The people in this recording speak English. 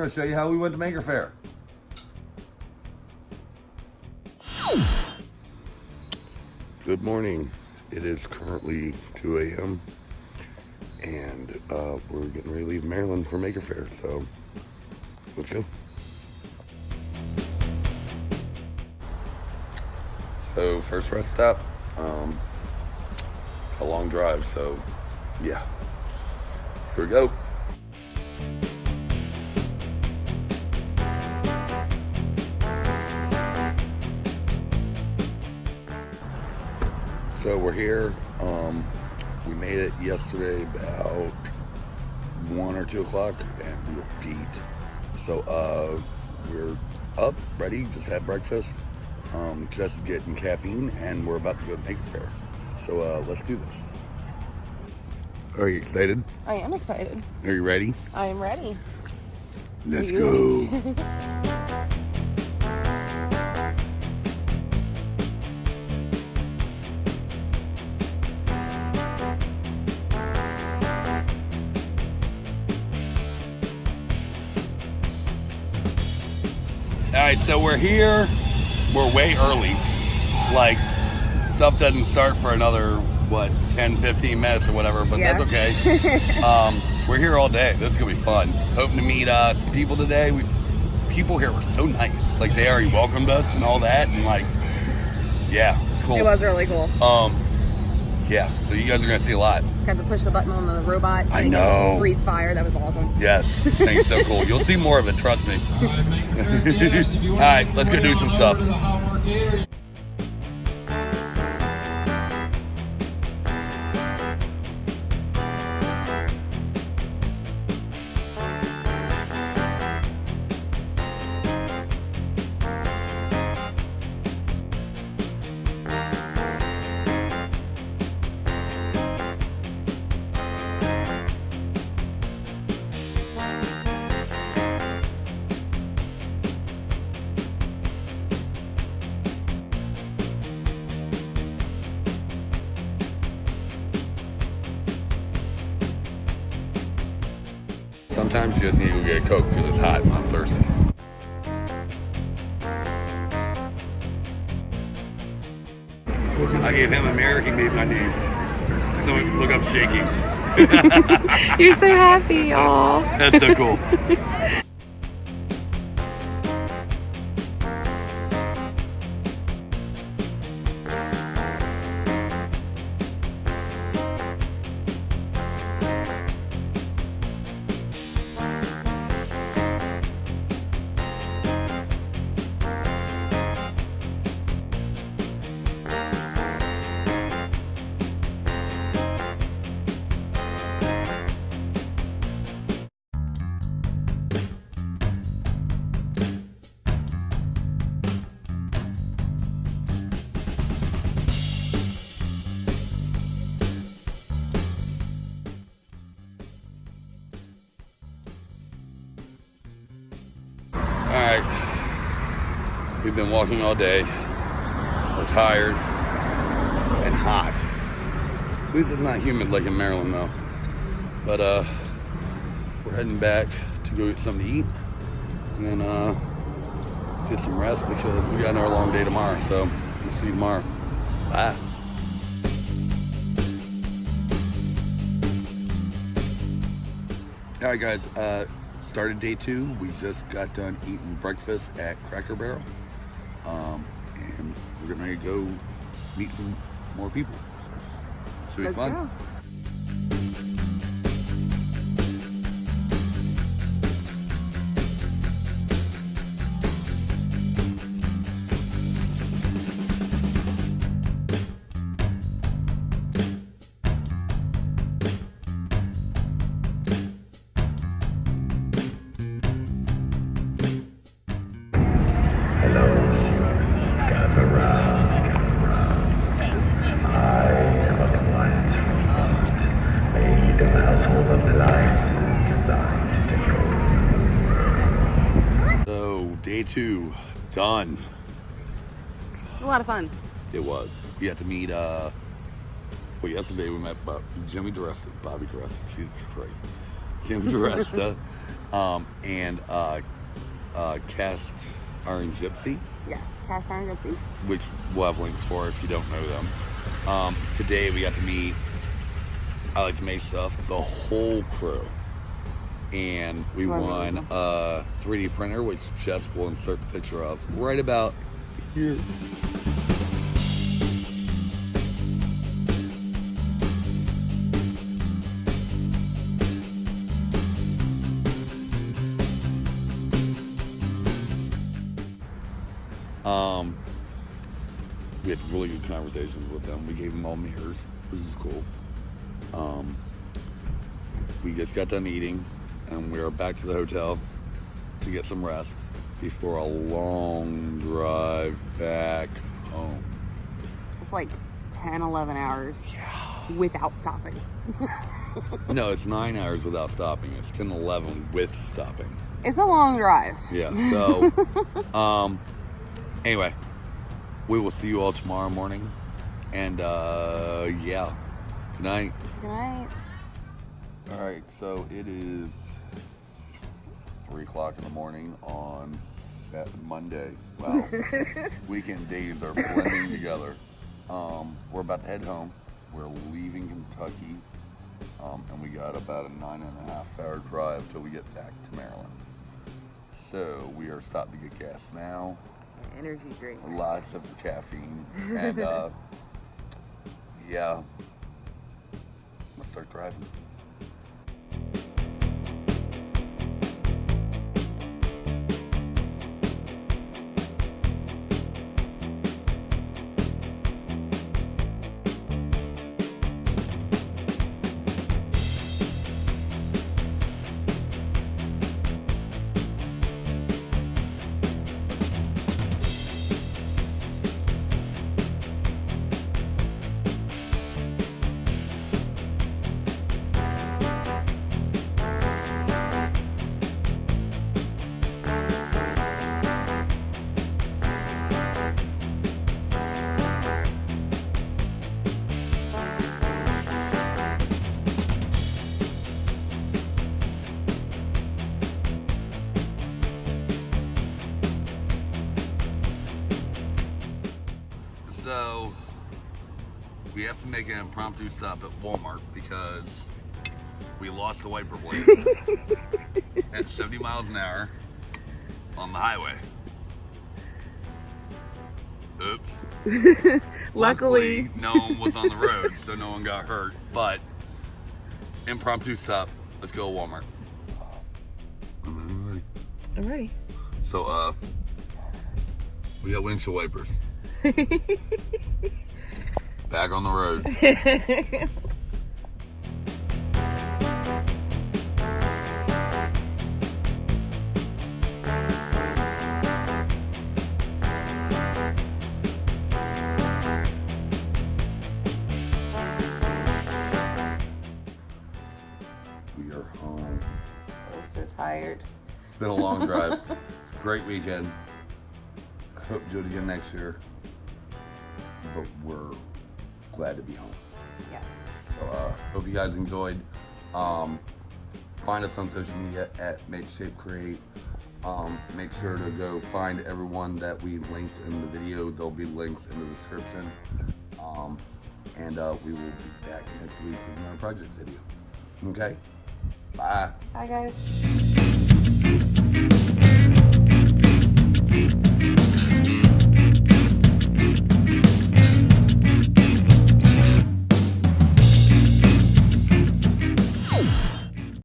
going to show you how we went to Maker Faire. Good morning. It is currently 2 a.m. and we're getting ready to leave Maryland for Maker Faire, so let's go. So first rest stop, a long drive, so yeah, here we go. So we're here. We made it yesterday about 1 or 2 o'clock, and we were beat. So we're up, ready, just had breakfast, just getting caffeine, and we're about to go to Maker Faire. So let's do this. Are you excited? I am excited. Are you ready? I am ready. Let's go. Alright, so we're here. We're way early. Like, stuff doesn't start for another, 10, 15 minutes or whatever, but yeah. That's okay. We're here all day. This is going to be fun. Hoping to meet some people today. People here were so nice. Like, they already welcomed us and all that, and like, yeah, it's cool. It was really cool. Yeah, so you guys are going to see a lot. Had to push the button on the robot to I make know. it breathe fire. That was awesome. Yes, this thing's so cool. You'll see more of it, trust me. All right, let's go do some stuff. Sometimes you just need to go get a Coke because it's hot and I'm thirsty. I gave him a mirror, he made my name. So look, I'm shaking. You're so happy, aw. That's so cool. Alright, we've been walking all day, we're tired, and hot. At least it's not humid like in Maryland though. But we're heading back to go get something to eat, and then get some rest because we got another long day tomorrow, so we'll see you tomorrow. Bye. Alright guys, started day 2. We just got done eating breakfast at Cracker Barrel, and we're gonna go meet some more people. Should be fun. Go. Day 2, done. It was a lot of fun. It was. We got to meet, yesterday we met Diresta, Bobby Diresta, Jesus Christ. Jimmy Diresta, and Cast Iron Gypsy, Yes, cast iron Gypsy. which we'll have links for if you don't know them. Today we got to meet, I Like to Make Stuff, the whole crew. And we won a 3D printer, which Jess will insert the picture of right about here. We had really good conversations with them. We gave them all mirrors, which is cool. We just got done eating, and we are back to the hotel to get some rest before a long drive back home. It's like 10, 11 hours. Yeah. Without stopping. No, it's 9 hours without stopping. It's 10, 11 with stopping. It's a long drive. Yeah, so, anyway, we will see you all tomorrow morning. And, yeah, good night. Good night. All right, so it is 3 o'clock in the morning on Monday. Wow, weekend days are blending together. We're about to head home. We're leaving Kentucky, and we got about a 9.5 hour drive till we get back to Maryland. So we are stopping to get gas now. Energy drinks. Lots of caffeine, and yeah, let's start driving. So we have to make an impromptu stop at Walmart because we lost the wiper blade at 70 miles an hour on the highway. Oops. Luckily, no one was on the road, so no one got hurt. But impromptu stop. Let's go to Walmart. I'm ready. So, we got windshield wipers. Back on the road. We are home. I'm so tired. It's been a long drive. Great weekend. Hope to do it again next year. But we're glad to be home. Yes. So hope you guys enjoyed. Find us on social media at Make Shape Create. Make sure to go find everyone that we linked in the video. There'll be links in the description. And we will be back next week with another project video. Okay? Bye. Bye, guys.